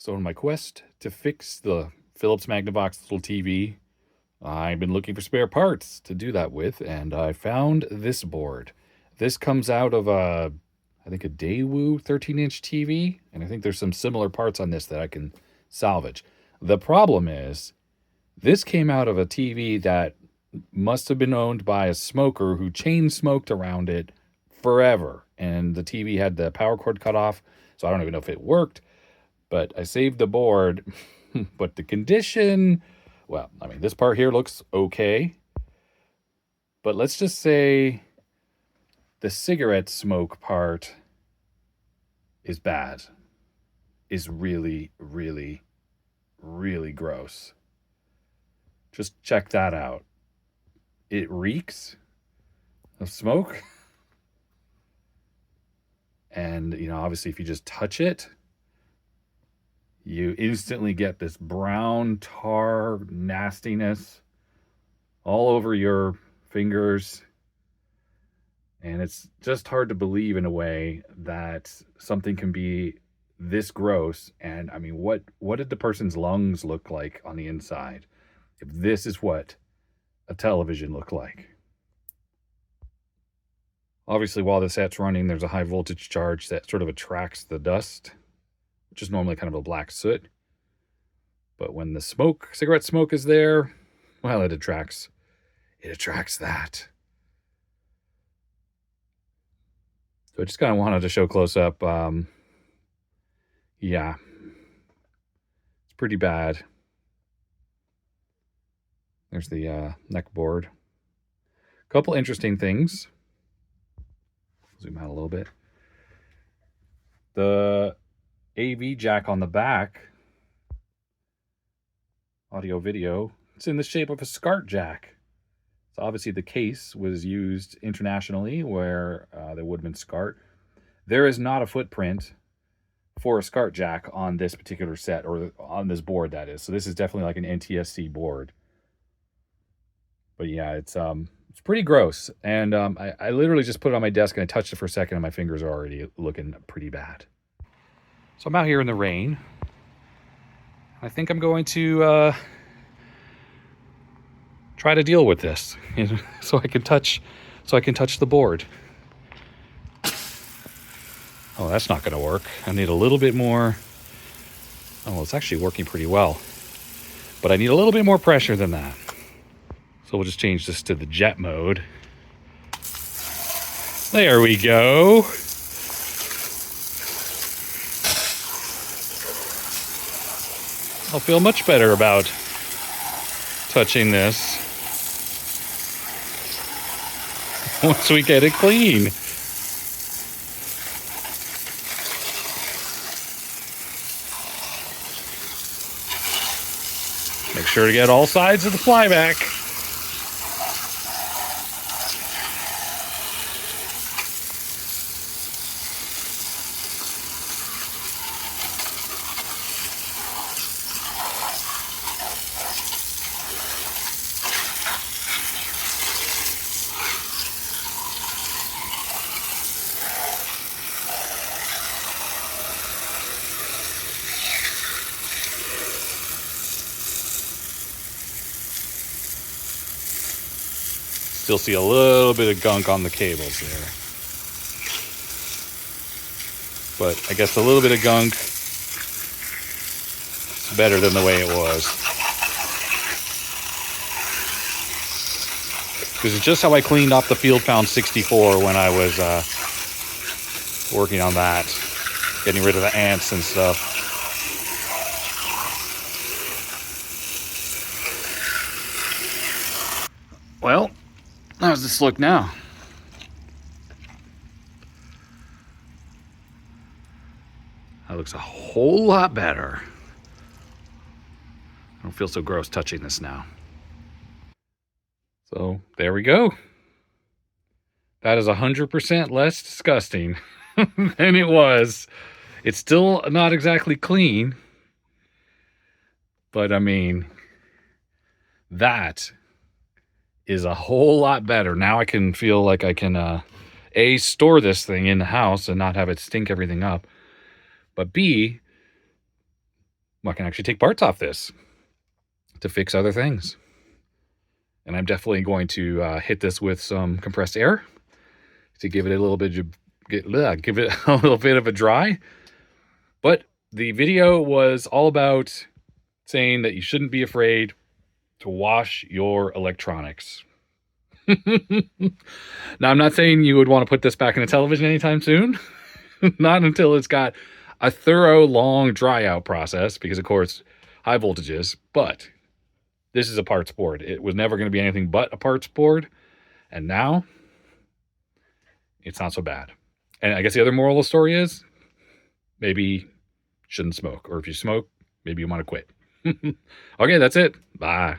So in my quest to fix the Philips Magnavox little TV, I've been looking for spare parts to do that with, and I found this board. This comes out of I think a Daewoo 13-inch TV, and I think there's some similar parts on this that I can salvage. The problem is, this came out of a TV that must have been owned by a smoker who chain smoked around it forever, and the TV had the power cord cut off, so I don't even know if it worked. But I saved the board, but the condition, well, I mean, this part here looks okay. But let's just say the cigarette smoke part is bad. Is really, really, really gross. Just check that out. It reeks of smoke. And, obviously if you just touch it, you instantly get this brown tar nastiness all over your fingers. And it's just hard to believe in a way that something can be this gross. And I mean, what did the person's lungs look like on the inside if this is what a television looked like? Obviously, while the set's running, there's a high voltage charge that sort of attracts the dust, which is normally kind of a black soot. But when the cigarette smoke is there, well, it attracts that. So I just kind of wanted to show close up. Yeah, it's pretty bad. There's the neck board. A couple interesting things. Zoom out a little bit. The AV jack on the back, audio video, it's in the shape of a SCART jack. So obviously the case was used internationally where there would have been SCART. There is not a footprint for a SCART jack on this particular set, or on this board, that is. So this is definitely like an NTSC board. But yeah, it's pretty gross. And I literally just put it on my desk and I touched it for a second and my fingers are already looking pretty bad. So I'm out here in the rain. I think I'm going to try to deal with this, so I can touch the board. Oh, that's not going to work. I need a little bit more. Oh, well, it's actually working pretty well. But I need a little bit more pressure than that. So we'll just change this to the jet mode. There we go. I'll feel much better about touching this once we get it clean. Make sure to get all sides of the flyback. Still see a little bit of gunk on the cables there. But I guess a little bit of gunk is better than the way it was. This is just how I cleaned off the Fieldfound 64 when I was working on that. Getting rid of the ants and stuff. Well, how's this look now? That looks a whole lot better. I don't feel so gross touching this now. So there we go. That is 100% less disgusting than it was. It's still not exactly clean, but I mean, that is a whole lot better. Now I can feel like I can A, store this thing in the house and not have it stink everything up, but B, I can actually take parts off this to fix other things. And I'm definitely going to hit this with some compressed air to give it a little bit of, give it a little bit of a dry. But the video was all about saying that you shouldn't be afraid to wash your electronics. Now, I'm not saying you would want to put this back in a television anytime soon. Not until it's got a thorough, long dry out process, because, of course, high voltages. But this is a parts board. It was never going to be anything but a parts board. And now it's not so bad. And I guess the other moral of the story is maybe shouldn't smoke. Or if you smoke, maybe you want to quit. Okay, that's it. Bye.